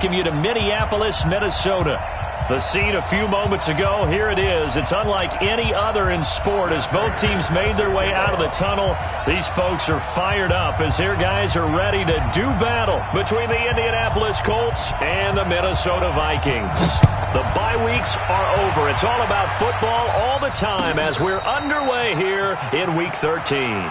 You to Minneapolis, Minnesota. The scene a few moments ago, here it is. It's unlike any other in sport as both teams made their way out of the tunnel. These folks are fired up as their guys are ready to do battle between the Indianapolis Colts and the Minnesota Vikings. The bye weeks are over. It's all about football all the time as we're underway here in Week 13.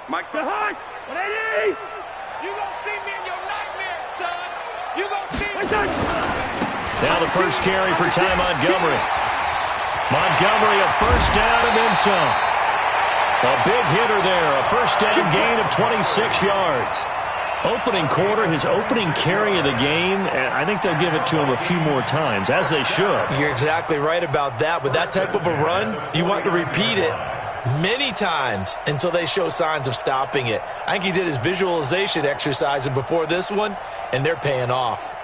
Mike's behind. 180. You gonna see me in your nightmares, son. You gonna see me. Now the first carry for Ty Montgomery. Montgomery a first down and then some. A big hitter there. A first down gain of 26 yards. Opening quarter, his opening carry of the game, and I think they'll give it to him a few more times, as they should. You're exactly right about that. With that type of a run, you want to repeat it many times until they show signs of stopping it. I think he did his visualization exercises before this one, and they're paying off.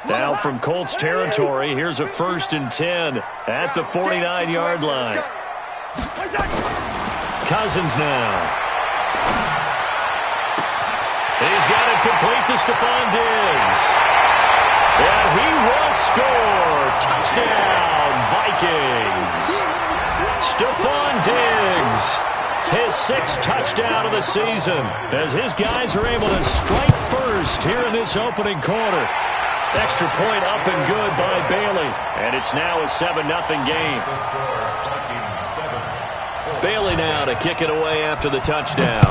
Now from Colts territory, here's a 1st and 10 at the 49-yard line. Cousins now. He's got it complete to Stephon Diggs. And he will score. Touchdown, Vikings. Stephon Diggs, his 6th touchdown of the season, as his guys are able to strike first here in this opening quarter. Extra point up and good by Bailey. And it's now a 7-0 game. Bailey now to kick it away after the touchdown.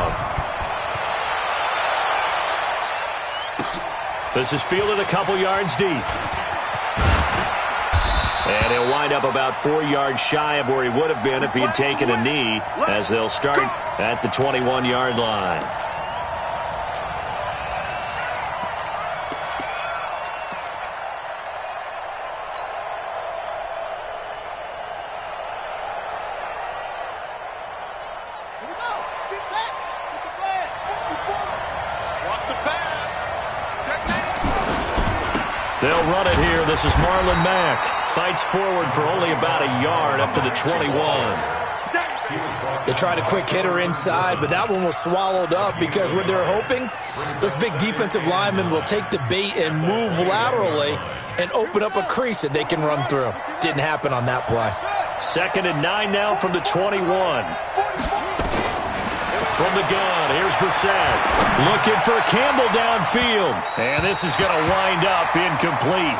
This is fielded a couple yards deep. And he'll wind up about 4 yards shy of where he would have been if he had taken a knee, as they'll start at the 21-yard line. They'll run it here. This is Marlon Mack. Fights forward for only about a yard up to the 21. They tried a quick hitter inside, but that one was swallowed up because what they're hoping, this big defensive lineman will take the bait and move laterally and open up a crease that they can run through. Didn't happen on that play. 2nd and 9 now from the 21. From the gun, here's Brissett. Looking for Campbell downfield. And this is going to wind up incomplete.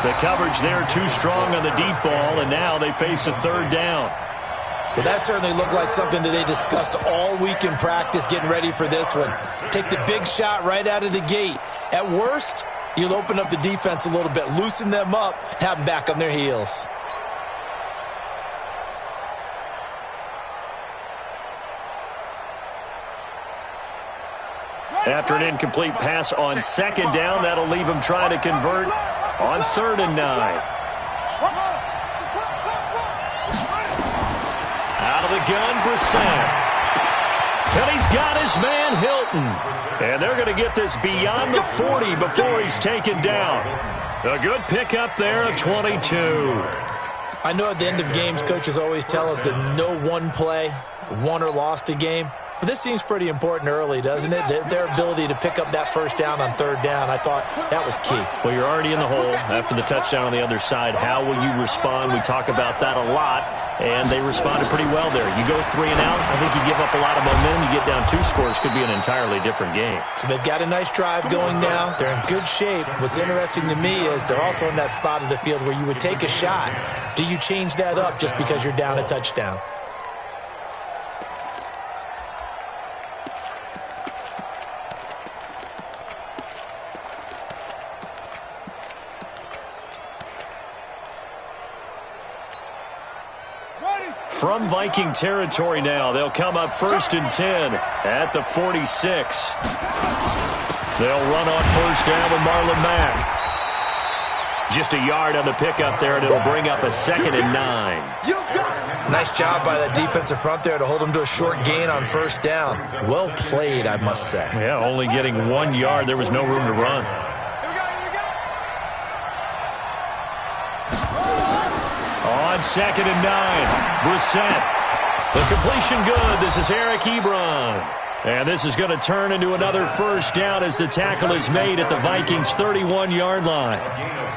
The coverage there too strong on the deep ball, and now they face a 3rd down. Well, that certainly looked like something that they discussed all week in practice getting ready for this one. Take the big shot right out of the gate. At worst, you'll open up the defense a little bit, loosen them up, have them back on their heels. After an incomplete pass on 2nd down, that'll leave him trying to convert on 3rd and 9. Out of the gun, Brissett. And he's got his man, Hilton. And they're going to get this beyond the 40 before he's taken down. A good pickup there of 22. I know at the end of games, coaches always tell us that no one play won or lost a game. But this seems pretty important early, doesn't it? Their ability to pick up that 1st down on 3rd down, I thought that was key. Well, you're already in the hole after the touchdown on the other side. How will you respond? We talk about that a lot, and they responded pretty well there. You go 3 and out, I think you give up a lot of momentum. You get down 2 scores, could be an entirely different game. So they've got a nice drive going now. They're in good shape. What's interesting to me is they're also in that spot of the field where you would take a shot. Do you change that up just because you're down a touchdown? From Viking territory now, they'll come up 1st and 10 at the 46. They'll run on 1st down with Marlon Mack. Just a yard on the pickup there, and it'll bring up a 2nd and 9. Nice job by that defensive front there to hold them to a short gain on 1st down. Well played, I must say. Yeah, only getting 1 yard. There was no room to run. On 2nd and 9, Brissett. The completion good. This is Eric Ebron. And this is going to turn into another 1st down as the tackle is made at the Vikings' 31-yard line.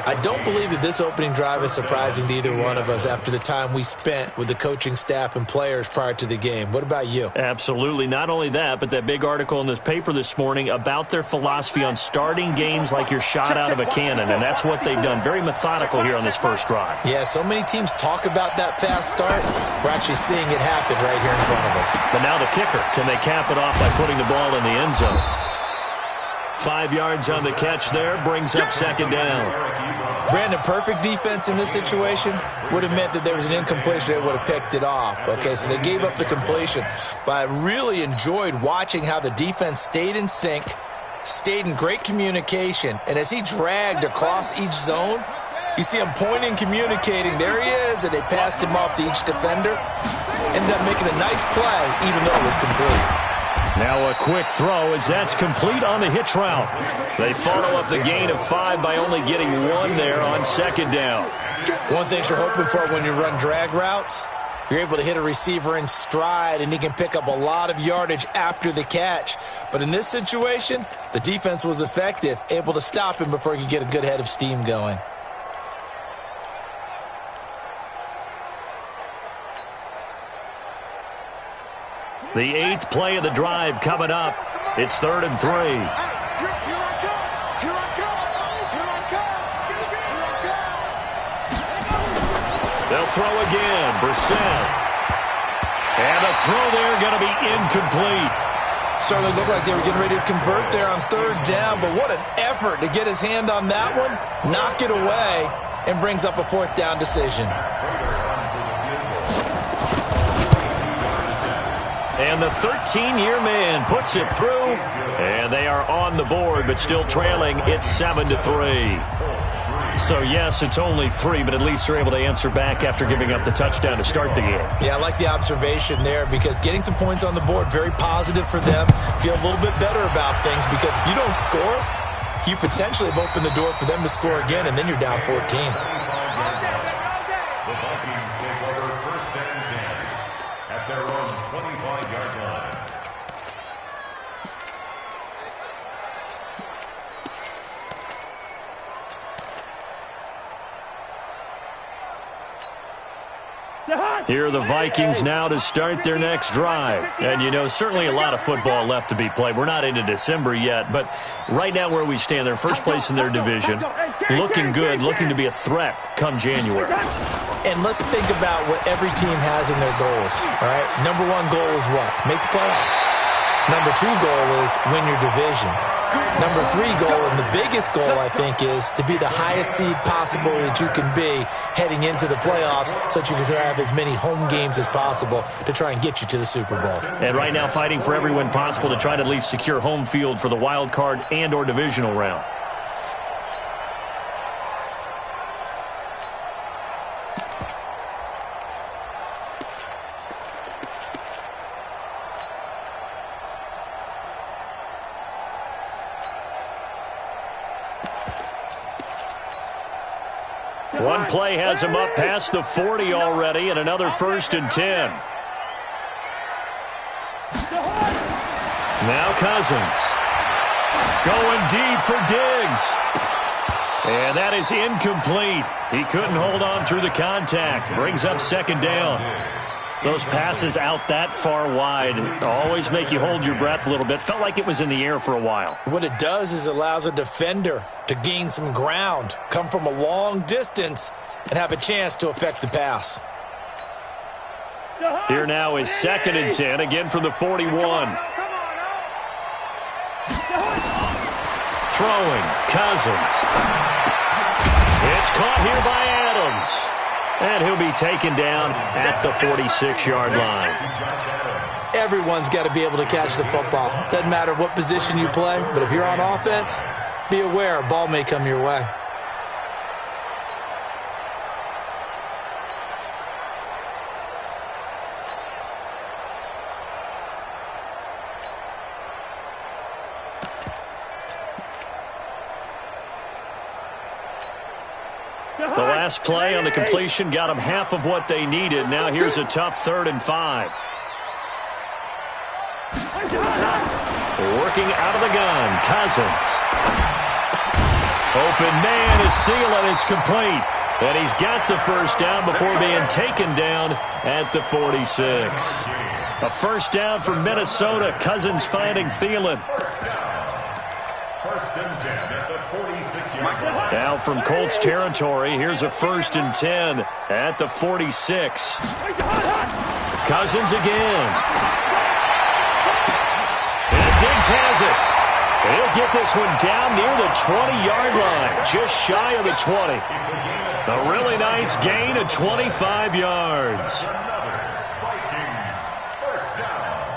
I don't believe that this opening drive is surprising to either one of us after the time we spent with the coaching staff and players prior to the game. What about you? Absolutely. Not only that, but that big article in this paper this morning about their philosophy on starting games like you're shot out of a cannon, and that's what they've done. Very methodical here on this 1st drive. Yeah, so many teams talk about that fast start. We're actually seeing it happen right here in front of us. But now the kicker. Can they cap it off by putting the ball in the end zone? 5 yards on the catch there, brings up 2nd down. Brandon, perfect defense in this situation would have meant that there was an incompletion that would have picked it off. Okay, so they gave up the completion. But I really enjoyed watching how the defense stayed in sync, stayed in great communication, and as he dragged across each zone, you see him pointing, communicating. There he is, and they passed him off to each defender. Ended up making a nice play, even though it was complete. Now a quick throw as that's complete on the hitch route. They follow up the gain of 5 by only getting 1 there on 2nd down. One thing you're hoping for when you run drag routes, you're able to hit a receiver in stride, and he can pick up a lot of yardage after the catch. But in this situation, the defense was effective, able to stop him before he could get a good head of steam going. The 8th play of the drive coming up. It's 3rd and 3. They'll throw again. Brissett. And a throw there going to be incomplete. Certainly looked like they were getting ready to convert there on 3rd down, but what an effort to get his hand on that one, knock it away, and brings up a 4th down decision. And the 13-year man puts it through, and they are on the board, but still trailing. It's 7-3. So, yes, it's only 3, but at least they're able to answer back after giving up the touchdown to start the game. Yeah, I like the observation there because getting some points on the board, very positive for them. Feel a little bit better about things because if you don't score, you potentially have opened the door for them to score again, and then you're down 14. Here are the Vikings now to start their next drive. And, you know, certainly a lot of football left to be played. We're not into December yet, but right now where we stand, they're first place in their division, looking good, looking to be a threat come January. And let's think about what every team has in their goals, all right? Number 1 goal is what? Make the playoffs. Number 2 goal is win your division. Number 3 goal, and the biggest goal, I think, is to be the highest seed possible that you can be heading into the playoffs so that you can have as many home games as possible to try and get you to the Super Bowl. And right now fighting for every win possible to try to at least secure home field for the wild card and or divisional round. One play has him up past the 40 already, and another 1st and 10. Now Cousins. Going deep for Diggs. And that is incomplete. He couldn't hold on through the contact. Brings up 2nd down. Those passes out that far wide always make you hold your breath a little bit. Felt like it was in the air for a while. What it does is allows a defender to gain some ground, come from a long distance, and have a chance to affect the pass. Here now is 2nd and 10, again from the 41. Throwing, Cousins. It's caught here by Adams. And he'll be taken down at the 46-yard line. Everyone's got to be able to catch the football. Doesn't matter what position you play, but if you're on offense, be aware a ball may come your way. The last play on the completion got them half of what they needed. Now here's a tough 3rd and 5. Working out of the gun, Cousins. Open man is Thielen. It's complete. And he's got the first down before being taken down at the 46. A first down for Minnesota. Cousins finding Thielen. First and 10 at the 46-yard line. Now from Colts territory, here's a 1st and 10 at the 46. Cousins again. And Diggs has it. He'll get this one down near the 20-yard line, just shy of the 20. A really nice gain of 25 yards. Vikings first down.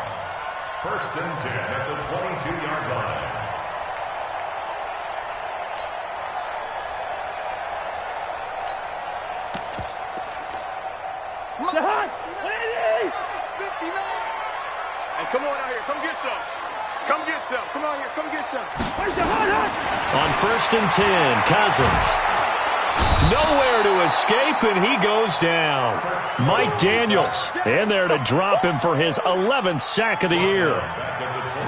First and 10 at the 22-yard line. Hey, come on out here. Come get some. Come get some. Come on here. Come get some. On 1st and 10, Cousins. Nowhere to escape, and he goes down. Mike Daniels in there to drop him for his 11th sack of the year.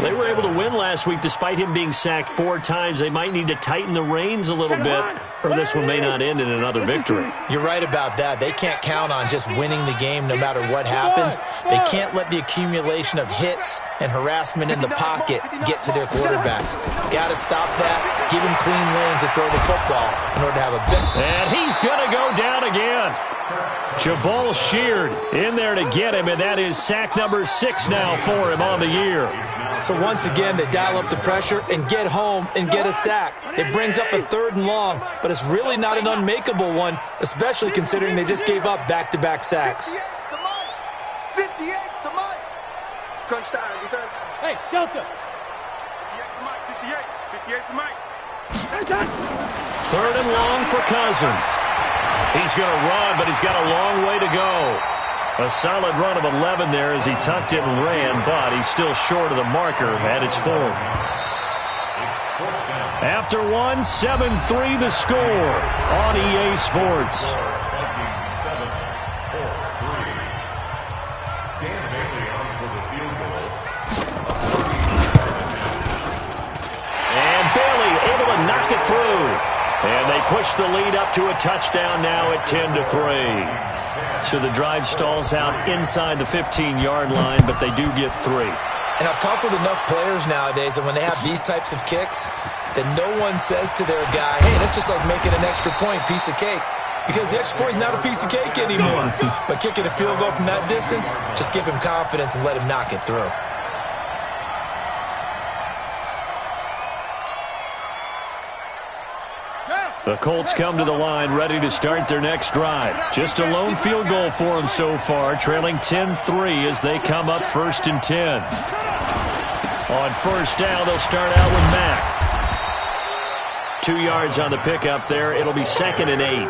They were able to win last week despite him being sacked 4 times. They might need to tighten the reins a little bit, or this one may not end in another victory. You're right about that. They can't count on just winning the game no matter what happens. They can't let the accumulation of hits and harassment in the pocket get to their quarterback. Got to stop that. Give him clean lanes to throw the football in order to have a big... And he's going to go down again. Jabal Sheard in there to get him, and that is sack number 6 now for him on the year. So once again, they dial up the pressure and get home and get a sack. It brings up a 3rd and long, but it's really not an unmakeable one, especially considering they just gave up back-to-back sacks. 58 to Mike. Crunch time, defense. Hey, Delta. 58 to Mike. 58. 58 to Mike. 3rd and long for Cousins. He's going to run, but he's got a long way to go. A solid run of 11 there as he tucked it and ran, but he's still short of the marker at its 4th. After 1, 7-3 the score on EA Sports. And Bailey able to knock it through. And they push the lead up to a touchdown now at 10-3. So the drive stalls out inside the 15-yard line, but they do get 3. And I've talked with enough players nowadays that when they have these types of kicks, that no one says to their guy, hey, that's just like making an extra point, piece of cake. Because the extra point is not a piece of cake anymore. But kicking a field goal from that distance, just give him confidence and let him knock it through. The Colts come to the line ready to start their next drive. Just a lone field goal for them so far, trailing 10-3 as they come up 1st and 10. On 1st down, they'll start out with Mack. 2 yards on the pickup there. It'll be 2nd and 8.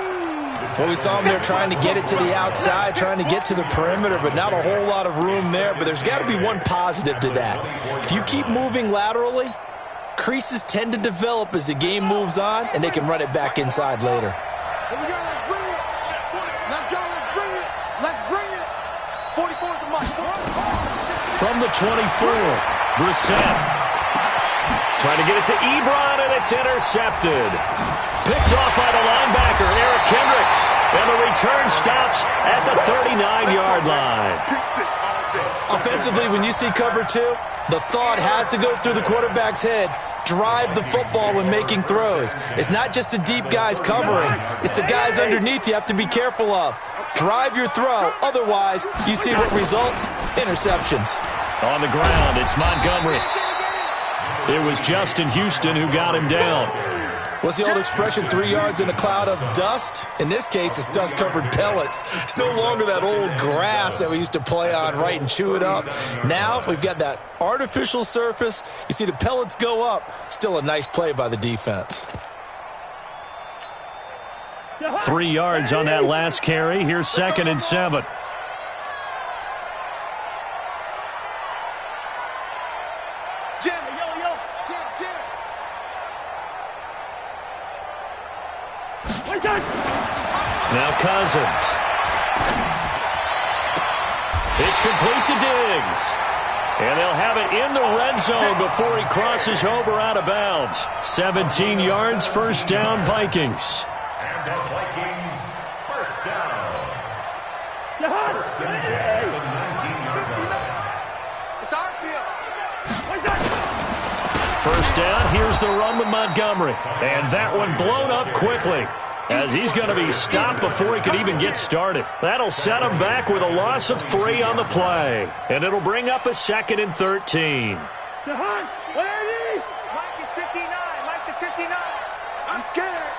Well, we saw him there trying to get it to the outside, trying to get to the perimeter, but not a whole lot of room there. But there's got to be one positive to that. If you keep moving laterally, creases tend to develop as the game moves on, and they can run it back inside later. Here we go, let's bring it. Let's go, let's bring it. Let's bring it. 44 to Mike. From the 24, Brissett. Trying to get it to Ebron, and it's intercepted. Picked off by the linebacker, Eric Kendricks. And the return stops at the 39-yard line. Offensively, when you see cover 2, the thought has to go through the quarterback's head. Drive the football when making throws. It's not just the deep guys covering. It's the guys underneath you have to be careful of. Drive your throw. Otherwise, you see what results? Interceptions. On the ground, it's Montgomery. It was Justin Houston who got him down. What's the old expression, 3 yards in a cloud of dust? In this case, it's dust-covered pellets. It's no longer that old grass that we used to play on, right, and chew it up. Now we've got that artificial surface. You see the pellets go up. Still a nice play by the defense. 3 yards on that last carry. Here's 2nd and 7. Now Cousins. It's complete to Diggs. And they'll have it in the red zone before he crosses over out of bounds. 17 yards, first down, Vikings. And the Vikings, first down. First and 10 at the 19-yard line. It's our field. First down, here's the run with Montgomery. And that one blown up quickly, as he's going to be stopped before he could even get started. That'll set him back with a loss of 3 on the play. And it'll bring up a 2nd and 13. Jahan, where are you? Mike is 59. Mike is 59. I'm scared.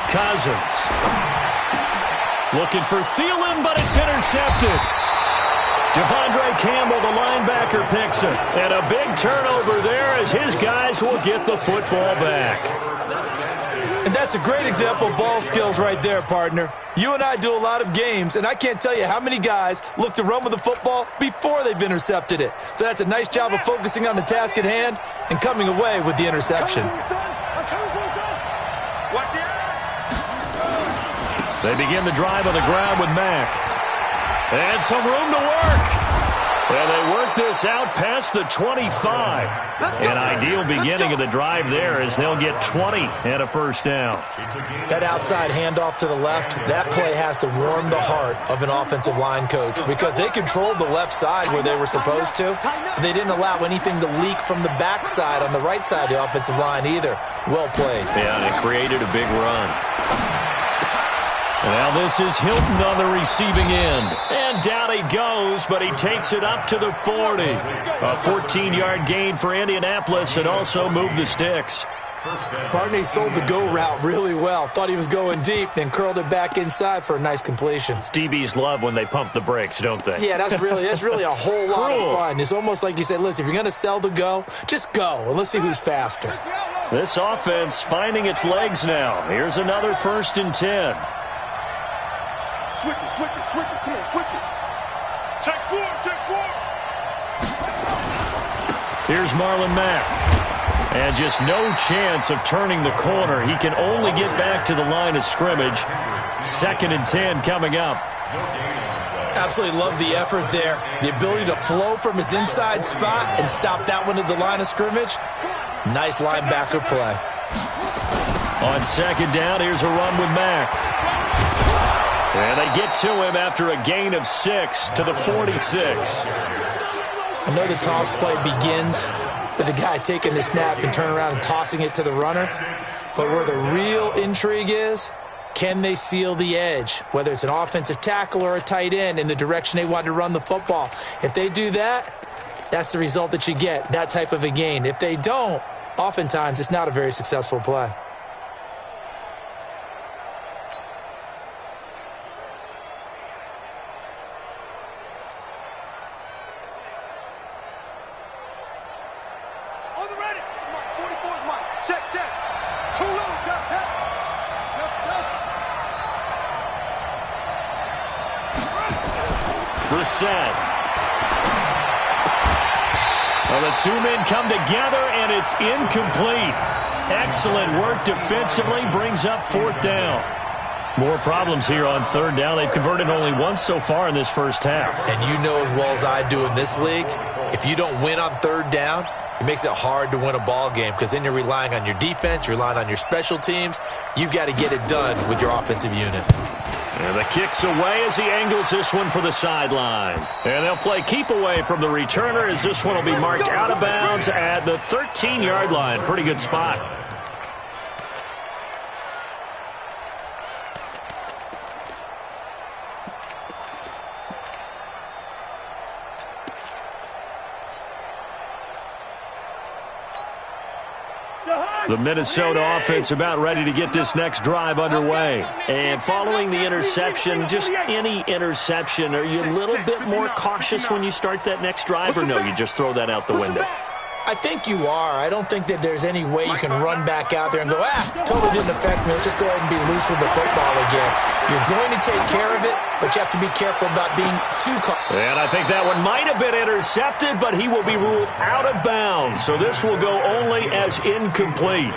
Cousins. Looking for Thielen, but it's intercepted. Devondre Campbell, the linebacker, picks it. And a big turnover there as his guys will get the football back. And that's a great example of ball skills right there, partner. You and I do a lot of games, and I can't tell you how many guys look to run with the football before they've intercepted it. So that's a nice job of focusing on the task at hand and coming away with the interception. They begin the drive on the ground with Mack. And some room to work. And they work this out past the 25. An ideal beginning of the drive there as they'll get 20 and a first down. That outside handoff to the left, that play has to warm the heart of an offensive line coach because they controlled the left side where they were supposed to. They didn't allow anything to leak from the backside on the right side of the offensive line either. Well played. Yeah, and it created a big run. Now this is Hilton on the receiving end. And down he goes, but he takes it up to the 40. A 14-yard gain for Indianapolis and also moved the sticks. Partner sold the go route really well. Thought he was going deep, then curled it back inside for a nice completion. DBs love when they pump the brakes, don't they? Yeah, that's really a whole lot of fun. It's almost like you said, listen, if you're going to sell the go, just go, and let's see who's faster. This offense finding its legs now. Here's another 1st and 10. Switch it. Come on, switch it. Take 4. Here's Marlon Mack. And just no chance of turning the corner. He can only get back to the line of scrimmage. 2nd and 10 coming up. Absolutely love the effort there. The ability to flow from his inside spot and stop that one at the line of scrimmage. Nice linebacker play. On 2nd down, here's a run with Mack. And they get to him after a gain of 6 to the 46. I know the toss play begins with the guy taking the snap and turning around and tossing it to the runner. But where the real intrigue is, can they seal the edge? Whether it's an offensive tackle or a tight end in the direction they want to run the football. If they do that, that's the result that you get, that type of a gain. If they don't, oftentimes it's not a very successful play. Brissett. Well, the two men come together, and it's incomplete. Excellent work defensively, brings up 4th down. More problems here on 3rd down. They've converted only once so far in this first half. And you know as well as I do in this league, if you don't win on 3rd down, it makes it hard to win a ball game because then you're relying on your defense, you're relying on your special teams. You've got to get it done with your offensive unit. And the kick's away as he angles this one for the sideline. And they'll play keep away from the returner as this one will be marked out of bounds at the 13-yard line. Pretty good spot. The Minnesota offense about ready to get this next drive underway. And following the interception, just any interception, are you a little bit more cautious when you start that next drive, or no, you just throw that out the window? I think you are. I don't think that there's any way you can run back out there and go, totally didn't affect me. Let's just go ahead and be loose with the football again. You're going to take care of it, but you have to be careful about being too cautious. And I think that one might have been intercepted, but he will be ruled out of bounds. So this will go only as incomplete.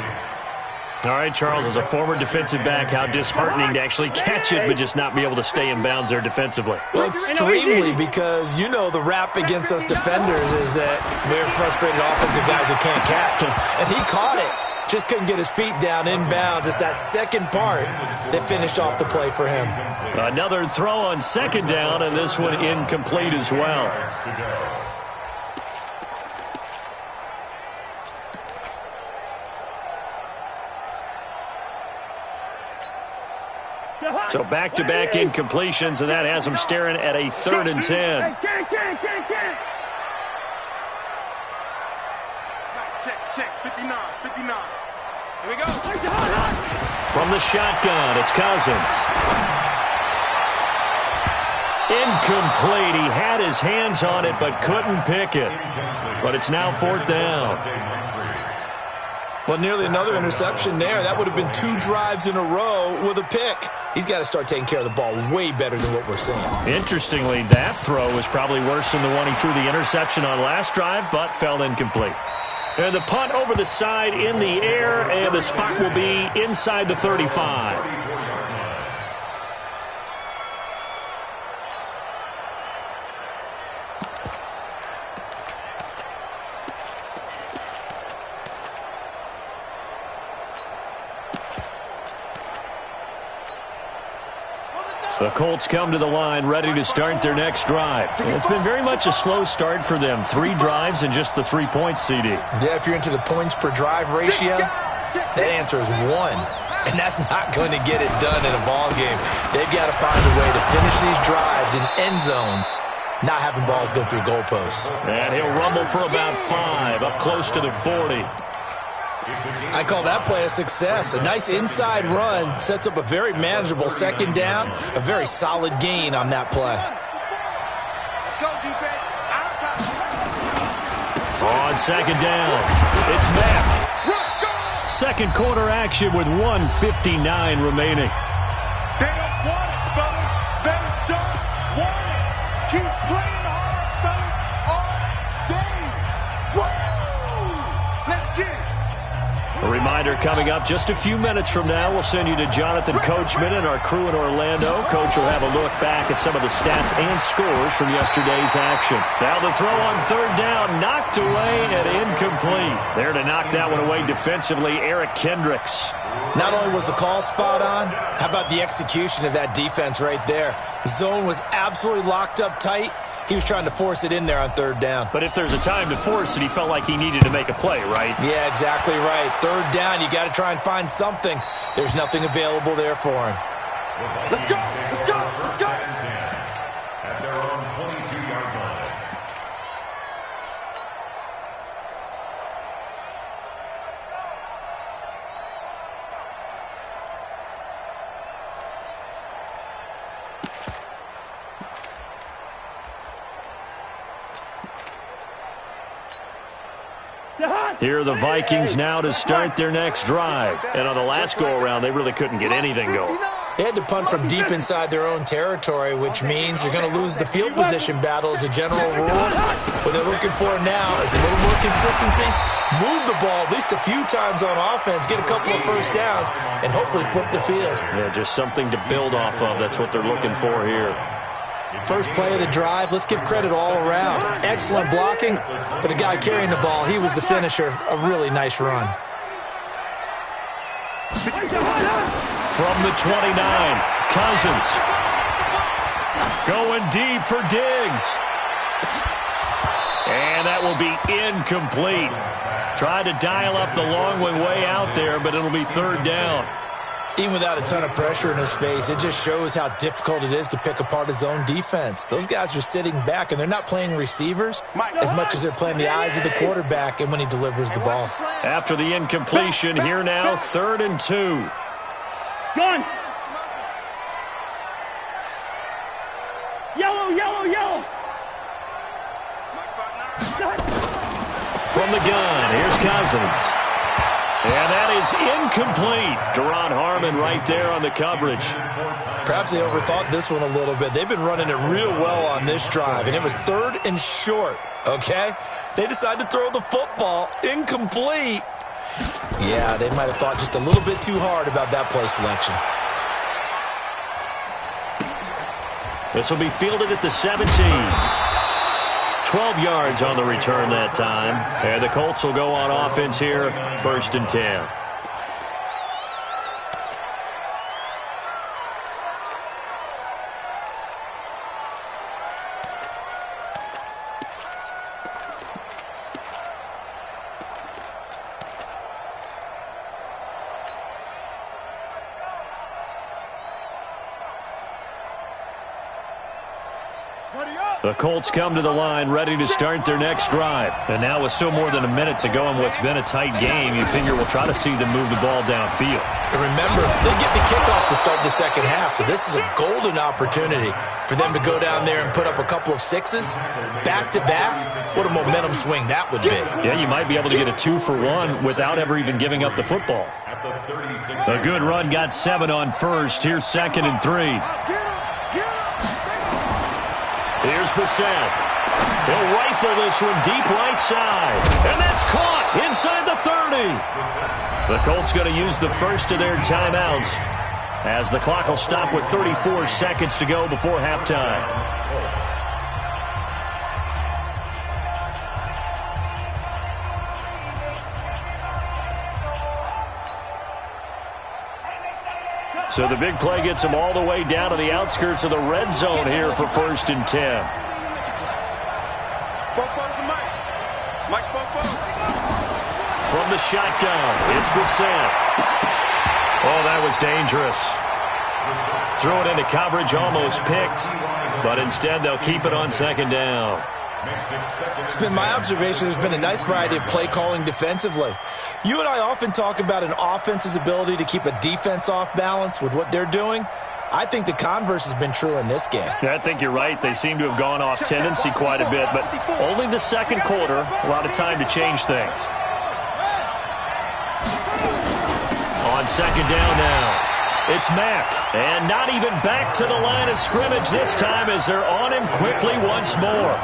All right, Charles, as a former defensive back, how disheartening to actually catch it but just not be able to stay in bounds there defensively. Well, extremely, because you know the rap against us defenders is that we're frustrated offensive guys who can't catch. And he caught it. Just couldn't get his feet down in bounds. It's that second part that finished off the play for him. Another throw on second down, and this one incomplete as well. So back-to-back incompletions, and that has them staring at a 3rd and 10. Check, 59. Here we go. From the shotgun, it's Cousins. Incomplete. He had his hands on it but couldn't pick it. But it's now 4th down. Well, nearly another interception there. That would have been 2 drives in a row with a pick. He's got to start taking care of the ball way better than what we're seeing. Interestingly, that throw was probably worse than the one he threw the interception on last drive, but fell incomplete. And the punt over the side in the air, and the spot will be inside the 35. The Colts come to the line ready to start their next drive. It's been very much a slow start for them. 3 drives and just the 3 points, CD. Yeah, if you're into the points per drive ratio, that answer is 1. And that's not going to get it done in a ball game. They've got to find a way to finish these drives in end zones, not having balls go through goalposts. And he'll rumble for about 5, up close to the 40. I call that play a success. A nice inside run sets up a very manageable second down, a very solid gain on that play. Let's go, defense. On second down, it's Mack. Second quarter action with 1:59 remaining. They don't want it, fellas. They don't want it. Keep playing hard, fellas, all day. Woo! Let's get it. A reminder coming up just a few minutes from now. We'll send you to Jonathan Coachman and our crew in Orlando. Coach will have a look back at some of the stats and scores from yesterday's action. Now the throw on 3rd down, knocked away and incomplete. There to knock that one away defensively, Eric Kendricks. Not only was the call spot on, how about the execution of that defense right there? The zone was absolutely locked up tight. He was trying to force it in there on 3rd down. But if there's a time to force it, he felt like he needed to make a play, right? Yeah, exactly right. 3rd down, you got to try and find something. There's nothing available there for him. Let's go. Let's go. Let's go. At their own 22-yard line. Here are the Vikings now to start their next drive. And on the last go-around, they really couldn't get anything going. They had to punt from deep inside their own territory, which means you're going to lose the field position battle as a general rule. What they're looking for now is a little more consistency, move the ball at least a few times on offense, get a couple of first downs, and hopefully flip the field. Yeah, just something to build off of. That's what they're looking for here. First play of the drive, let's give credit all around. Excellent blocking, but the guy carrying the ball, he was the finisher. A really nice run. From the 29, Cousins. Going deep for Diggs. And that will be incomplete. Tried to dial up the long way out there, but it'll be 3rd down. Even without a ton of pressure in his face, it just shows how difficult it is to pick apart his own defense. Those guys are sitting back, and they're not playing receivers as much as they're playing the eyes of the quarterback and when he delivers the ball. After the incompletion, here now, 3rd and 2. Gun. Yellow, yellow, yellow. From the gun, here's Cousins. And that is incomplete. Deron Harmon right there on the coverage. Perhaps they overthought this one a little bit. They've been running it real well on this drive, and it was 3rd and short, okay? They decided to throw the football incomplete, Yeah, they might have thought just a little bit too hard about that play selection. This will be fielded at the 17. 12 yards on the return that time. And the Colts will go on offense here, 1st and 10. The Colts come to the line ready to start their next drive. And now with still more than a minute to go in what's been a tight game, you figure we'll try to see them move the ball downfield. And remember, they get the kickoff to start the second half, so this is a golden opportunity for them to go down there and put up a couple of sixes back-to-back. What a momentum swing that would be. Yeah, you might be able to get a 2-for-1 without ever even giving up the football. A good run got 7 on first. Here's 2nd and 3. Here's Brissett. He'll rifle this one deep right side. And that's caught inside the 30. The Colts going to use the first of their timeouts as the clock will stop with 34 seconds to go before halftime. So the big play gets them all the way down to the outskirts of the red zone here for 1st and 10. From the shotgun, it's Brissett. Oh, that was dangerous. Throw it into coverage, almost picked, but instead they'll keep it on 2nd down. It's been my observation there's been a nice variety of play calling defensively. You and I often talk about an offense's ability to keep a defense off balance with what they're doing. I think the converse has been true in this game. I think you're right. They seem to have gone off tendency quite a bit, but only the second quarter, a lot of time to change things. On 2nd down now, it's Mack, and not even back to the line of scrimmage this time as they're on him quickly once more.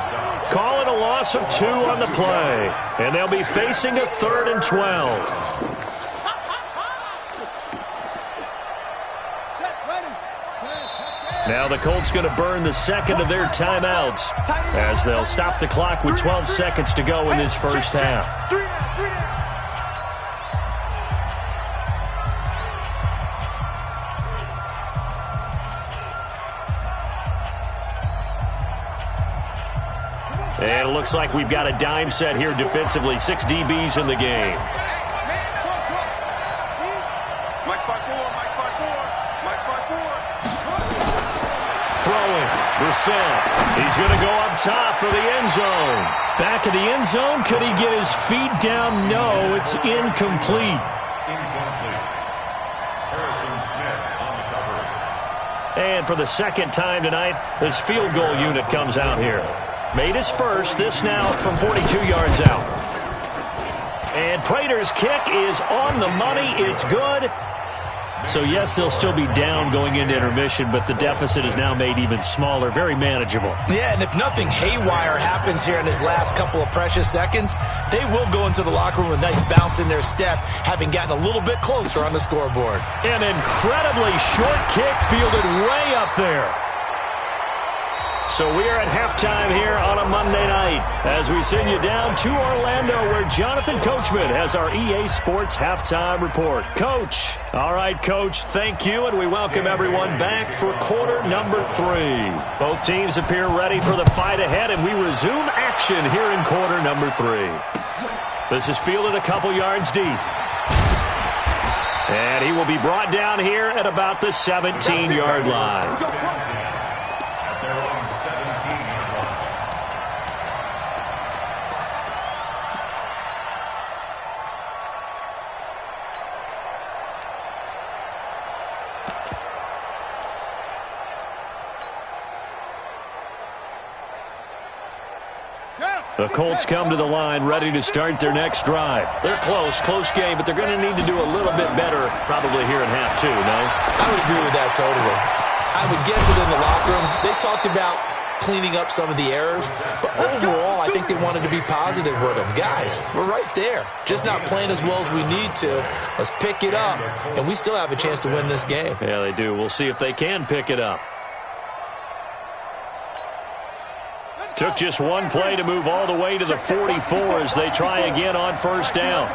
Call it a loss of 2 on the play, and they'll be facing a 3rd and 12. Now the Colts going to burn the second of their timeouts as they'll stop the clock with 12 seconds to go in this first half. And it looks like we've got a dime set here defensively. 6 DBs in the game. Throwing. Brissett. He's going to go up top for the end zone. Back in the end zone. Could he get his feet down? No, it's incomplete. And for the second time tonight, this field goal unit comes out here. Made his first, this now from 42 yards out. And Prater's kick is on the money. It's good. So, yes, they'll still be down going into intermission, but the deficit is now made even smaller, very manageable. Yeah, and if nothing haywire happens here in his last couple of precious seconds, they will go into the locker room with a nice bounce in their step, having gotten a little bit closer on the scoreboard. An incredibly short kick fielded way up there. So we are at halftime here on a Monday night as we send you down to Orlando where Jonathan Coachman has our EA Sports Halftime Report. Coach. All right, Coach, thank you, and we welcome everyone back for quarter number 3. Both teams appear ready for the fight ahead, and we resume action here in quarter number 3. This is fielded a couple yards deep. And he will be brought down here at about the 17-yard line. The Colts come to the line ready to start their next drive. They're close game, but they're going to need to do a little bit better probably here in half 2, no? I would agree with that totally. I would guess it in the locker room. They talked about cleaning up some of the errors. But overall, I think they wanted to be positive with them. Guys, we're right there. Just not playing as well as we need to. Let's pick it up, and we still have a chance to win this game. Yeah, they do. We'll see if they can pick it up. Took just one play to move all the way to the 44 as they try again on first down.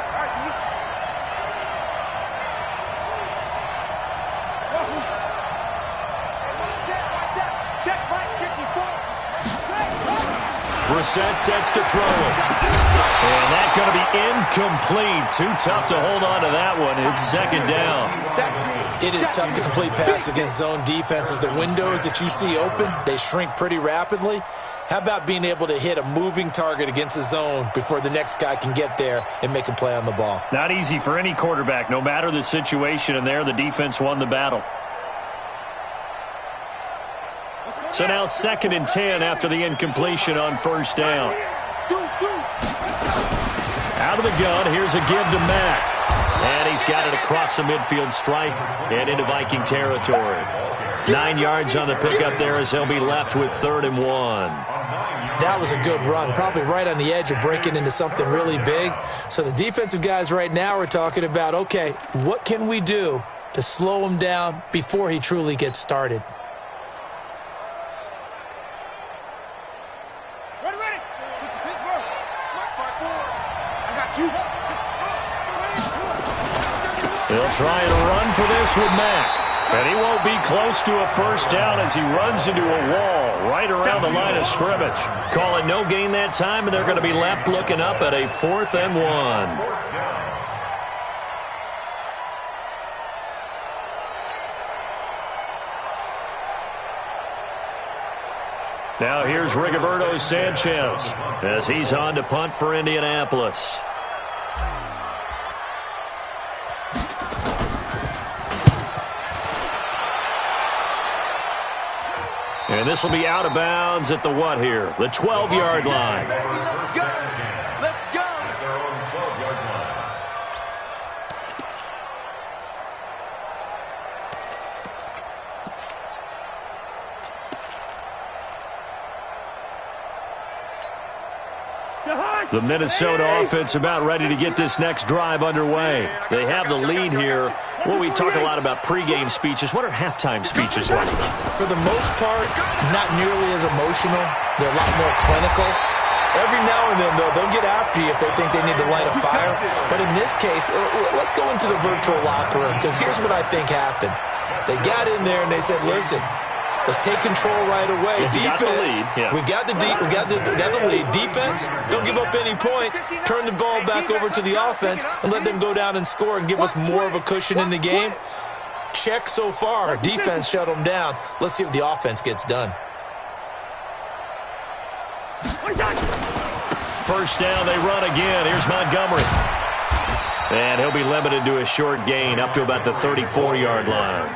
Brissett sets to throw it. And that's going to be incomplete. Too tough to hold on to that one. It's second down. It is tough to complete passes against zone defenses. The windows that you see open, they shrink pretty rapidly. How about being able to hit a moving target against a zone before the next guy can get there and make a play on the ball? Not easy for any quarterback, no matter the situation, and there the defense won the battle. So now 2nd and 10 after the incompletion on first down. Out of the gun, here's a give to Mack. And he's got it across the midfield stripe and into Viking territory. 9 yards on the pickup there as they'll be left with 3rd and 1. That was a good run, probably right on the edge of breaking into something really big. So the defensive guys right now are talking about, okay, what can we do to slow him down before he truly gets started? They'll try and run for this with Mack. And he won't be close to a first down as he runs into a wall right around the line of scrimmage. Call it no gain that time, and they're going to be left looking up at a 4th and 1. Now here's Rigoberto Sanchez as he's on to punt for Indianapolis. And this will be out of bounds at the what here? The 12-yard line. Let's go. Let's go. The Minnesota offense about ready to get this next drive underway. They have the lead here. Well, we talk a lot about pregame speeches. What are halftime speeches like? For the most part, not nearly as emotional. They're a lot more clinical. Every now and then, though, they'll get after you if they think they need to light a fire. But in this case, let's go into the virtual locker room, because here's what I think happened. They got in there and they said, listen, let's take control right away. Defense, we got the lead. Defense, don't give up any points. Turn the ball back over to the offense and let them go down and score and give us more of a cushion in the game. Check so far. Defense shut them down. Let's see if the offense gets done. First down, they run again. Here's Montgomery. And he'll be limited to a short gain up to about the 34-yard line.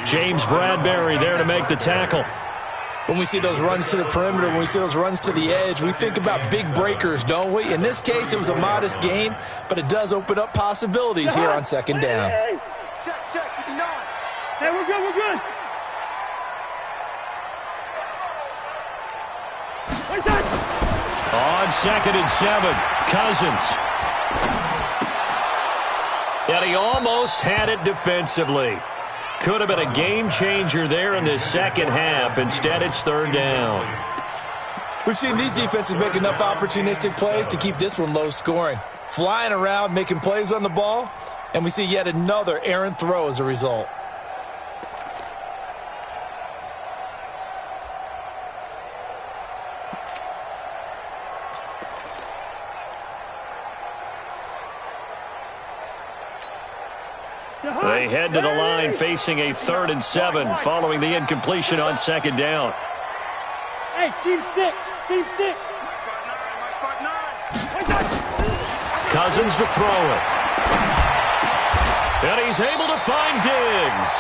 James Bradbury there to make the tackle. When we see those runs to the perimeter, when we see those runs to the edge, we think about big breakers, don't we? In this case, it was a modest gain, but it does open up possibilities here on 2nd down. Check, 59. Hey, we're good, we're good. On 2nd and 7, Cousins. And he almost had it defensively. Could have been a game changer there in the second half. Instead, it's 3rd down. We've seen these defenses make enough opportunistic plays to keep this one low scoring. Flying around, making plays on the ball, and we see yet another errant throw as a result. They head to the line facing a 3rd and 7 following the incompletion on 2nd down. Hey, Steve 6. Cousins to throw it. And he's able to find Diggs.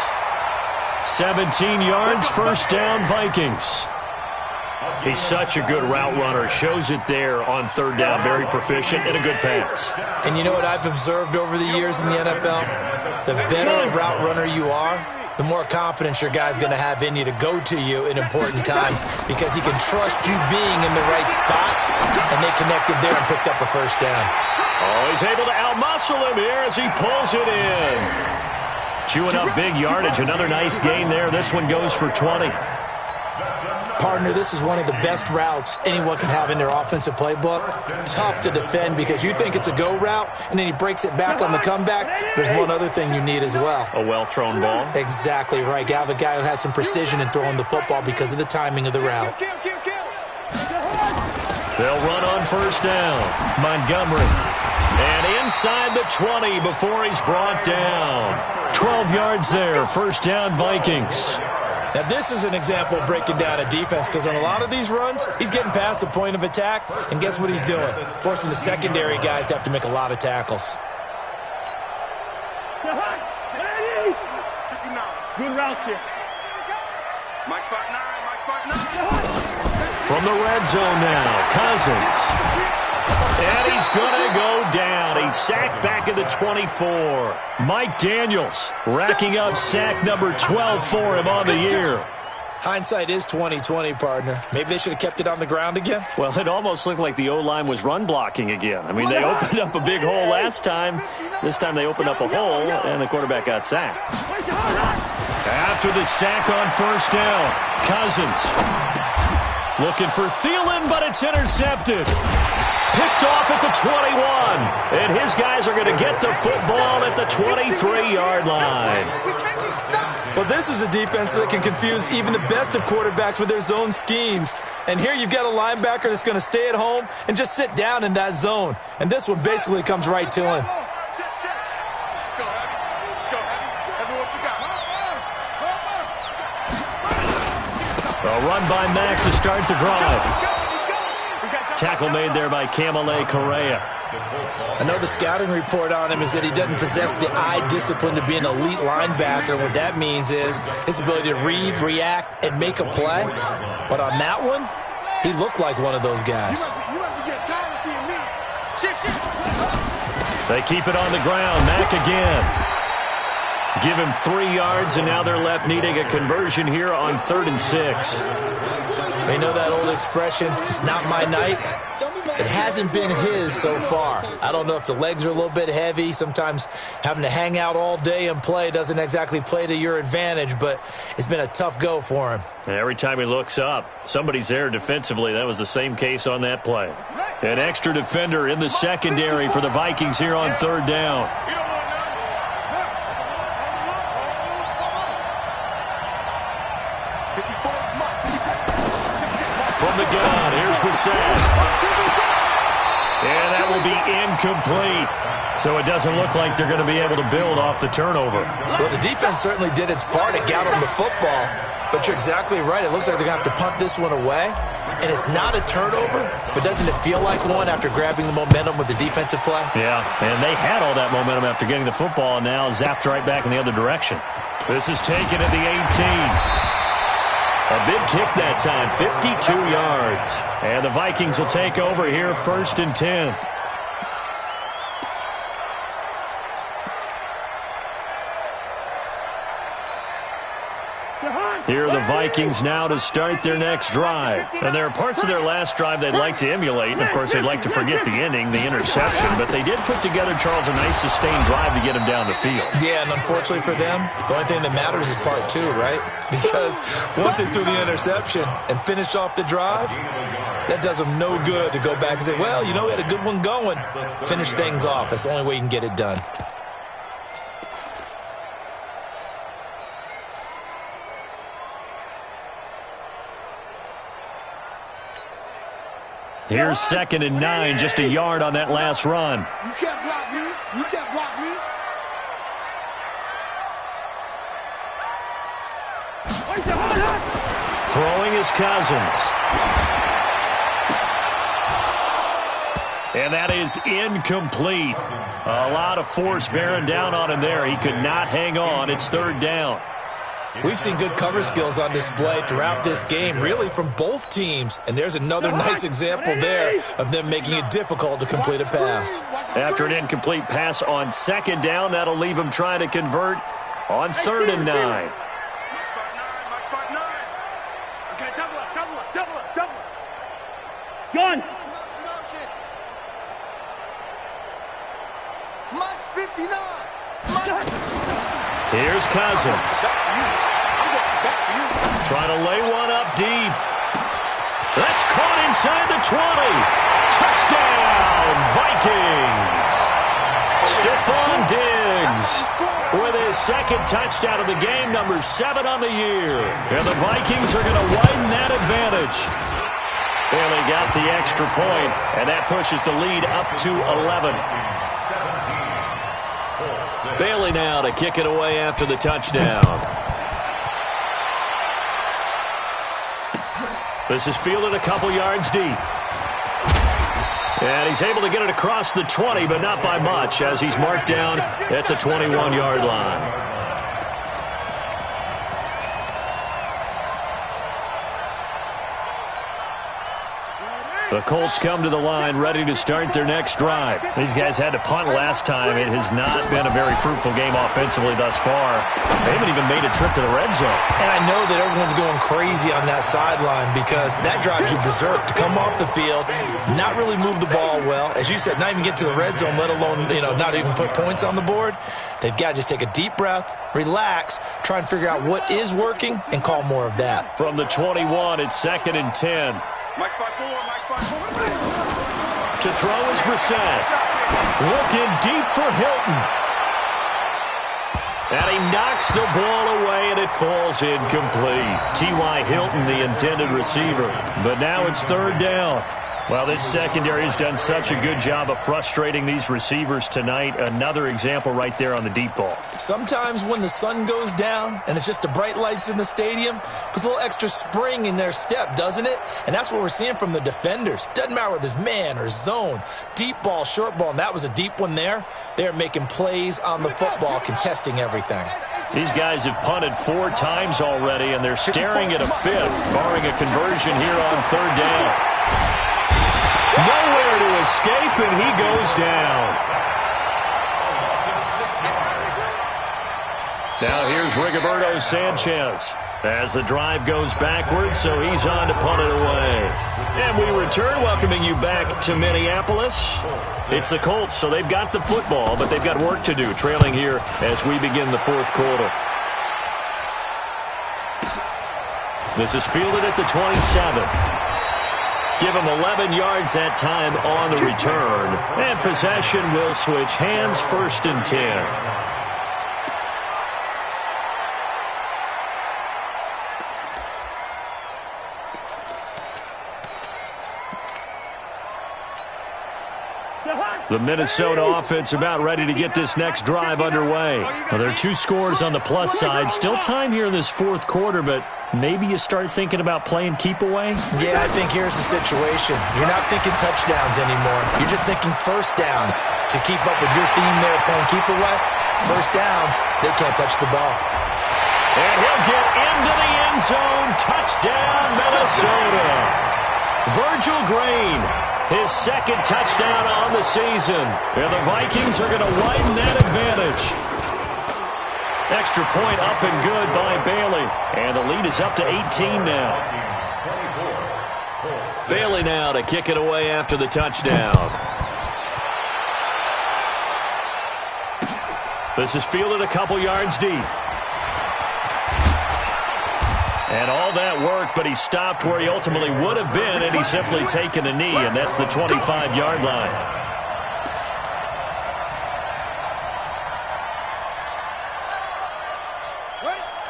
17 yards, first down, Vikings. He's such a good route runner. Shows it there on 3rd down. Very proficient and a good pass. And you know what I've observed over the years in the NFL? The better a route runner you are, the more confidence your guy's going to have in you to go to you in important times because he can trust you being in the right spot, and they connected there and picked up a first down. Oh, he's able to outmuscle him here as he pulls it in. Chewing up big yardage. Another nice gain there. This one goes for 20. Partner, this is one of the best routes anyone can have in their offensive playbook. Tough to defend because you think it's a go route, and then he breaks it back on the comeback. There's one other thing you need as well. A well-thrown ball. Exactly right. You have a guy who has some precision in throwing the football because of the timing of the route. They'll run on first down. Montgomery. And inside the 20 before he's brought down. 12 yards there. First down, Vikings. Now, this is an example of breaking down a defense because on a lot of these runs, he's getting past the point of attack, and guess what he's doing? Forcing the secondary guys to have to make a lot of tackles. Good route here. Mike 5'9", From the red zone now, Cousins. And he's going to go down. He's sacked back at the 24. Mike Daniels racking up sack number 12 for him on the year. Hindsight is 20/20, partner. Maybe they should have kept it on the ground again. Well, it almost looked like the O-line was run blocking again. I mean, they opened up a big hole last time. This time they opened up a hole, and the quarterback got sacked. After the sack on first down, Cousins looking for Thielen, but it's intercepted. Picked off at the 21. And his guys are going to get the football at the 23-yard line. Well, this is a defense that can confuse even the best of quarterbacks with their zone schemes. And here you've got a linebacker that's going to stay at home and just sit down in that zone. And this one basically comes right to him. Let's go, Heavy. Let's go, Heavy. Heavy, what you got? A run by Mack to start the drive. Tackle made there by Kamale Correa. I know the scouting report on him is that he doesn't possess the eye discipline to be an elite linebacker. What that means is his ability to read, react, and make a play. But on that one, he looked like one of those guys. They keep it on the ground. Mack again. Give him 3 yards, and now they're left needing a conversion here on 3rd and 6. You know that old expression, it's not my night? It hasn't been his so far. I don't know if the legs are a little bit heavy. Sometimes having to hang out all day and play doesn't exactly play to your advantage, but it's been a tough go for him. And every time he looks up, somebody's there defensively. That was the same case on that play. An extra defender in the secondary for the Vikings here on 3rd down. From the gun, here's Bissett. And that will be incomplete. So it doesn't look like they're going to be able to build off the turnover. Well, the defense certainly did its part. It got them the football. But you're exactly right. It looks like they're going to have to punt this one away. And it's not a turnover, but doesn't it feel like one after grabbing the momentum with the defensive play? Yeah, and they had all that momentum after getting the football, and now zapped right back in the other direction. This is taken at the 18. A big kick that time, 52 yards. And the Vikings will take over here, 1st and 10. Here are the Vikings now to start their next drive. And there are parts of their last drive they'd like to emulate. And, of course, they'd like to forget the ending, the interception. But they did put together, Charles, a nice sustained drive to get him down the field. Yeah, and unfortunately for them, the only thing that matters is part 2, right? Because once they threw the interception and finished off the drive, that does them no good to go back and say, well, you know, we had a good one going. Finish things off. That's the only way you can get it done. Here's 2nd and 9, just a yard on that last run. You can't block me. You can't block me. Throwing is Cousins. And that is incomplete. A lot of force bearing down on him there. He could not hang on. It's 3rd down. We've seen good cover skills on display throughout this game, really from both teams. And there's another nice example there of them making it difficult to complete a pass. After an incomplete pass on 2nd down, that'll leave him trying to convert on 3rd and 9. Double. Gun. Mike's 59. Here's Cousins. Trying to lay one up deep. That's caught inside the 20. Touchdown, Vikings. Stephon Diggs with his second touchdown of the game, number 7 on the year. And the Vikings are going to widen that advantage. Bailey got the extra point, and that pushes the lead up to 11. Bailey now to kick it away after the touchdown. This is fielded a couple yards deep. And he's able to get it across the 20, but not by much, as he's marked down at the 21-yard line. The Colts come to the line ready to start their next drive. These guys had to punt last time. It has not been a very fruitful game offensively thus far. They haven't even made a trip to the red zone. And I know that everyone's going crazy on that sideline because that drives you berserk to come off the field, not really move the ball well. As you said, not even get to the red zone, let alone, not even put points on the board. They've got to just take a deep breath, relax, try and figure out what is working, and call more of that. From the 21, it's 2nd and 10. Mike 5-4. To throw is Brissett. Looking deep for Hilton. And he knocks the ball away, and it falls incomplete. T.Y. Hilton, the intended receiver. But now it's 3rd down. Well, this secondary has done such a good job of frustrating these receivers tonight. Another example right there on the deep ball. Sometimes when the sun goes down and it's just the bright lights in the stadium, puts a little extra spring in their step, doesn't it? And that's what we're seeing from the defenders. Doesn't matter whether it's man or zone, deep ball, short ball, and that was a deep one there. They're making plays on the football, contesting everything. These guys have punted 4 times already, and they're staring at a 5th, barring a conversion here on 3rd down. Nowhere to escape, and he goes down. Now here's Rigoberto Sanchez as the drive goes backwards, so he's on to punt it away. And we return, welcoming you back to Minneapolis. It's the Colts, so they've got the football, but they've got work to do, trailing here as we begin the 4th quarter. This is fielded at the 27. Give him 11 yards that time on the return. And possession will switch hands, 1st and 10. The Minnesota offense about ready to get this next drive underway. Well, there are 2 scores on the plus side. Still time here in this 4th quarter, but maybe you start thinking about playing keep away? Yeah, I think here's the situation. You're not thinking touchdowns anymore. You're just thinking 1st downs. To keep up with your theme there playing keep away, 1st downs, they can't touch the ball. And he'll get into the end zone. Touchdown, Minnesota. Virgil Green, his 2nd touchdown on the season. And the Vikings are going to widen that advantage. Extra point up and good by Bailey. And the lead is up to 18 now. Bailey now to kick it away after the touchdown. This is fielded a couple yards deep. And all that work, but he stopped where he ultimately would have been, and he's simply taken a knee, and that's the 25-yard line.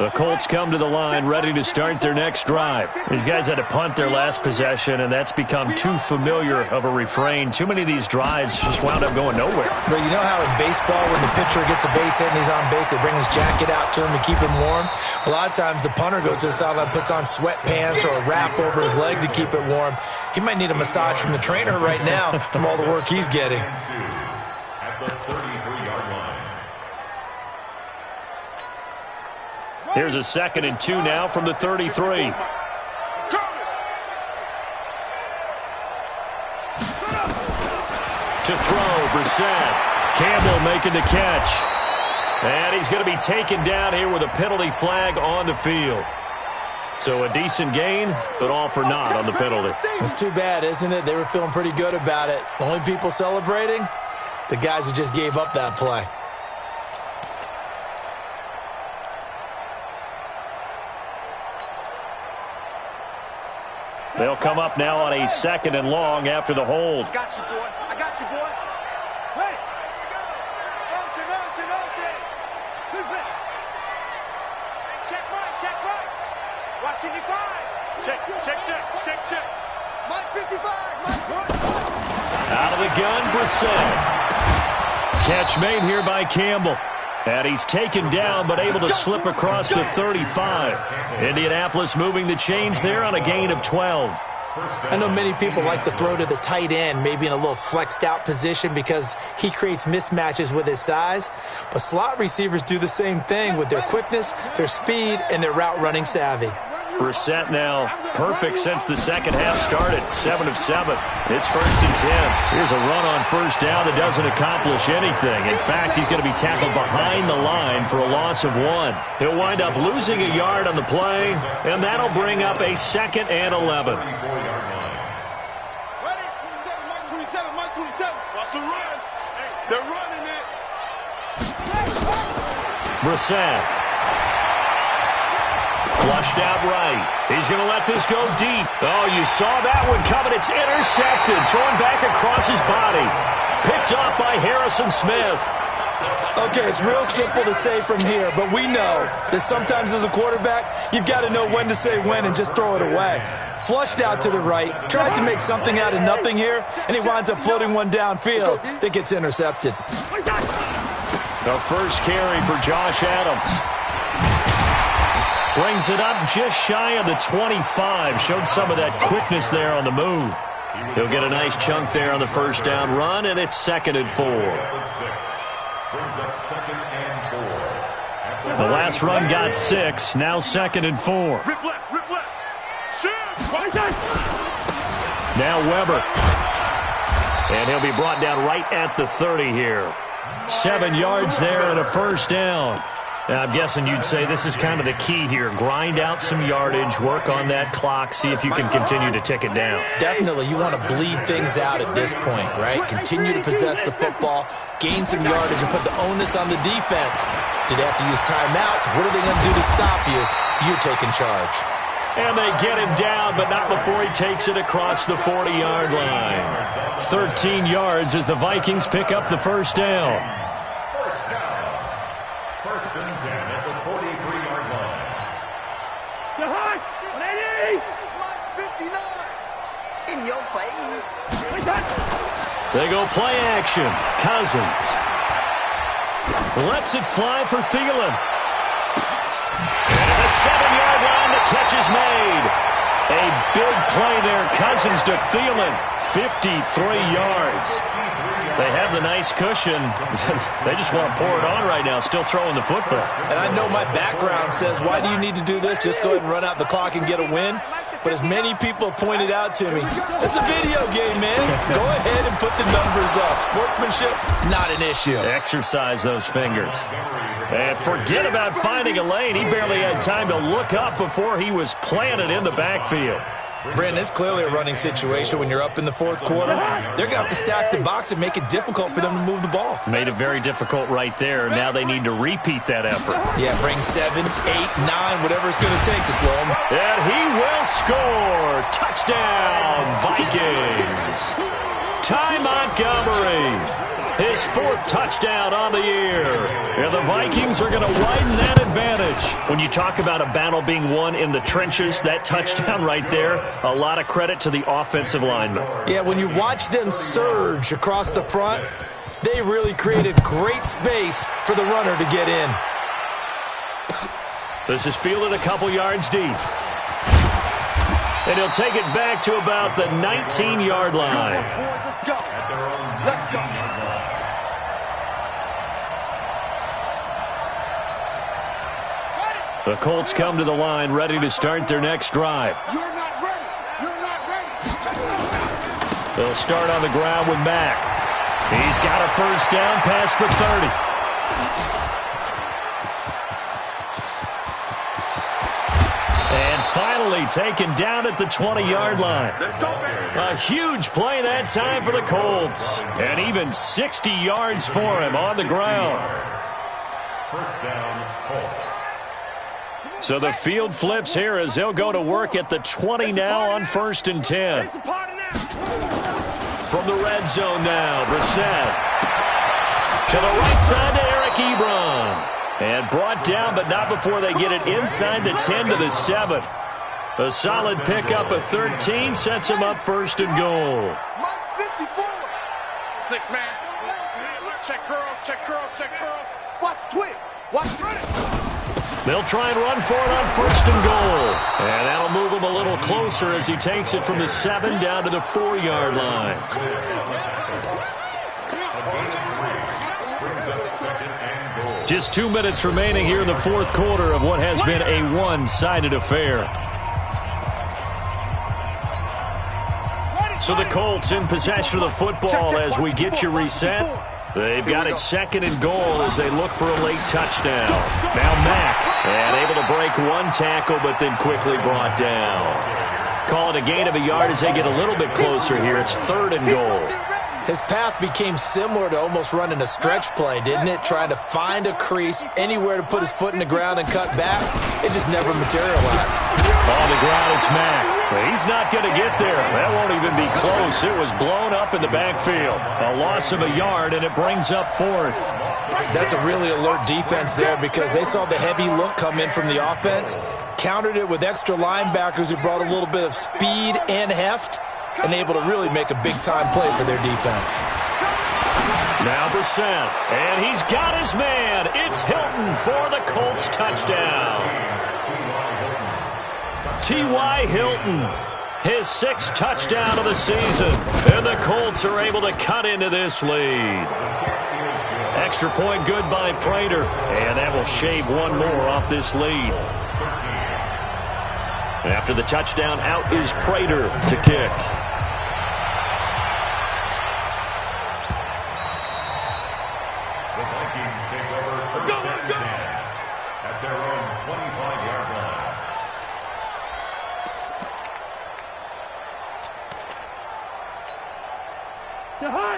The Colts come to the line ready to start their next drive. These guys had to punt their last possession, and that's become too familiar of a refrain. Too many of these drives just wound up going nowhere. Well, you know how in baseball when the pitcher gets a base hit and he's on base, they bring his jacket out to him to keep him warm? A lot of times the punter goes to the sideline, puts on sweatpants or a wrap over his leg to keep it warm. He might need a massage from the trainer right now from all the work he's getting. At the 33-yard line. Here's a 2nd and 2 now from the 33. To throw, Brissett. Campbell making the catch. And he's going to be taken down here with a penalty flag on the field. So a decent gain, but all for naught on the penalty. It's too bad, isn't it? They were feeling pretty good about it. The only people celebrating, the guys who just gave up that play. They'll come up now on a 2nd and long after the hold. I got you, boy. I got you, boy. Hey. Check right. Watching you five. Check. Mike 55. Mike. Out of the gun, Brissett. Catch made here by Campbell. And he's taken down, but able to slip across the 35. Indianapolis moving the chains there on a gain of 12. I know many people like to throw to the tight end, maybe in a little flexed out position because he creates mismatches with his size. But slot receivers do the same thing with their quickness, their speed, and their route running savvy. Brissett now perfect since the second half started. 7 of 7. It's 1st and 10. Here's a run on first down that doesn't accomplish anything. In fact, he's going to be tackled behind the line for a loss of 1. He'll wind up losing a yard on the play, and that'll bring up a 2nd and 11. Ready? 27, Mike 27. Watch the run. They're running it. Brissett. Flushed out right. He's going to let this go deep. Oh, you saw that one coming. It's intercepted. Thrown back across his body. Picked off by Harrison Smith. Okay, it's real simple to say from here, but we know that sometimes as a quarterback, you've got to know when to say when and just throw it away. Flushed out to the right, tries to make something out of nothing here, and he winds up floating one downfield that gets intercepted. The first carry for Josh Adams. Brings it up just shy of the 25. Showed some of that quickness there on the move. He'll get a nice chunk there on the first down run, and it's 2nd and 4. The last run got 6. Now 2nd and 4. Rip left. Shoot. Now Weber. And he'll be brought down right at the 30 here. 7 yards there and a first down. Now, I'm guessing you'd say this is kind of the key here. Grind out some yardage, work on that clock, see if you can continue to tick it down. Definitely, you want to bleed things out at this point, right? Continue to possess the football, gain some yardage, and put the onus on the defense. Do they have to use timeouts? What are they going to do to stop you? You're taking charge. And they get him down, but not before he takes it across the 40-yard line. 13 yards as the Vikings pick up the first down. First and 10 at the 43-yard line. To high. 180. 59. In your face. They go play action. Cousins lets it fly for Thielen. And the 7-yard line, the catch is made. A big play there. Cousins to Thielen. 53 yards. They have the nice cushion. They just want to pour it on right now, still throwing the football. And I know my background says, why do you need to do this? Just go ahead and run out the clock and get a win. But as many people pointed out to me, it's a video game, man. Go ahead and put the numbers up. Sportsmanship, not an issue. Exercise those fingers. And forget about finding a lane. He barely had time to look up before he was planted in the backfield. Brandon, it's clearly a running situation when you're up in the fourth quarter. They're going to have to stack the box and make it difficult for them to move the ball. Made it very difficult right there. Now they need to repeat that effort. Yeah, bring 7, 8, 9, whatever it's going to take to slow him. And he will score. Touchdown, Vikings. Ty Montgomery. His 4th touchdown on the year. And the Vikings are going to widen that advantage. When you talk about a battle being won in the trenches, that touchdown right there, a lot of credit to the offensive linemen. Yeah, when you watch them surge across the front, they really created great space for the runner to get in. This is fielded a couple yards deep. And he'll take it back to about the 19-yard line. Let's go. Let's go. The Colts come to the line ready to start their next drive. You're not ready. You're not ready. They'll start on the ground with Mack. He's got a first down past the 30. And finally taken down at the 20-yard line. A huge play that time for the Colts. And even 60 yards for him on the ground. First down, Colts. So the field flips here as they'll go to work at the 20 now on 1st and 10. From the red zone now, Brissett. To the right side to Eric Ebron. And brought down, but not before they get it inside the 10 to the 7. A solid pickup of 13 sets him up 1st and goal. 6 man. Check curls, check curls, check curls. Watch twist. Watch twist. They'll try and run for it on 1st and goal. And that'll move him a little closer as he takes it from the 7 down to the 4-yard line. Just 2 minutes remaining here in the 4th quarter of what has been a one-sided affair. So the Colts in possession of the football as we get you reset. They've got it 2nd and goal as they look for a late touchdown. Now Mack, and able to break one tackle, but then quickly brought down. Call it a gain of a yard as they get a little bit closer here. It's 3rd and goal. His path became similar to almost running a stretch play, didn't it? Trying to find a crease, anywhere to put his foot in the ground and cut back. It just never materialized. On the ground, it's Mack. He's not going to get there. That won't even be close. It was blown up in the backfield. A loss of a yard, and it brings up 4th. That's a really alert defense there because they saw the heavy look come in from the offense, countered it with extra linebackers who brought a little bit of speed and heft, and able to really make a big-time play for their defense. Now Brissett, and he's got his man. It's Hilton for the Colts touchdown. T.Y. Hilton, his 6th touchdown of the season, and the Colts are able to cut into this lead. Extra point good by Prater, and that will shave one more off this lead. After the touchdown, out is Prater to kick. The Vikings take over 1st and 10 at their own 25-yard line.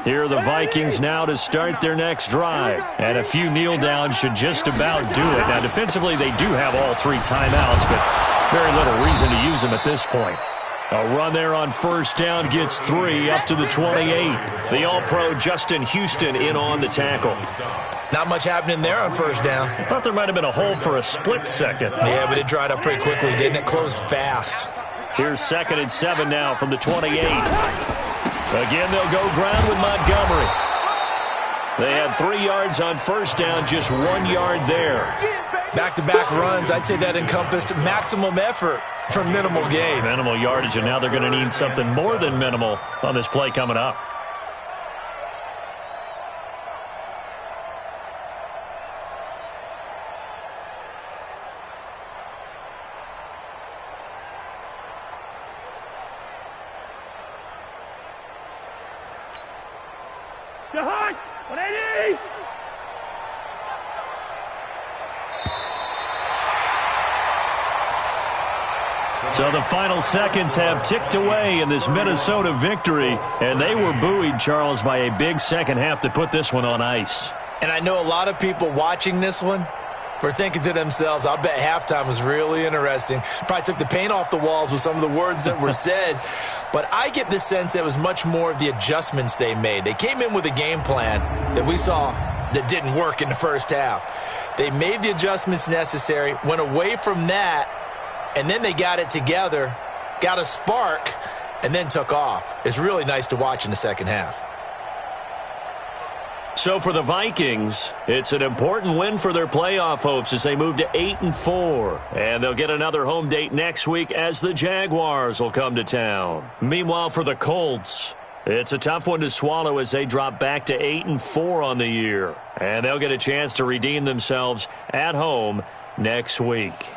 Here are the Vikings now to start their next drive. And a few kneel downs should just about do it. Now, defensively, they do have all 3 timeouts, but very little reason to use them at this point. A run there on 1st down gets 3 up to the 28. The All-Pro Justin Houston in on the tackle. Not much happening there on 1st down. I thought there might have been a hole for a split second. Yeah, but it dried up pretty quickly, didn't it? Closed fast. Here's 2nd and 7 now from the 28. Again, they'll go ground with Montgomery. They had 3 yards on 1st down, just 1 yard there. Back-to-back runs, I'd say that encompassed maximum effort for minimal gain. Minimal yardage, and now they're going to need something more than minimal on this play coming up. So the final seconds have ticked away in this Minnesota victory, and they were buoyed, Charles, by a big second half to put this one on ice. And I know a lot of people watching this one were thinking to themselves, I'll bet halftime was really interesting. Probably took the paint off the walls with some of the words that were said. But I get the sense that it was much more of the adjustments they made. They came in with a game plan that we saw that didn't work in the first half. They made the adjustments necessary, went away from that, and then they got it together, got a spark, and then took off. It's really nice to watch in the second half. So for the Vikings, it's an important win for their playoff hopes as they move to 8-4. And they'll get another home date next week as the Jaguars will come to town. Meanwhile, for the Colts, it's a tough one to swallow as they drop back to 8-4 on the year. And they'll get a chance to redeem themselves at home next week.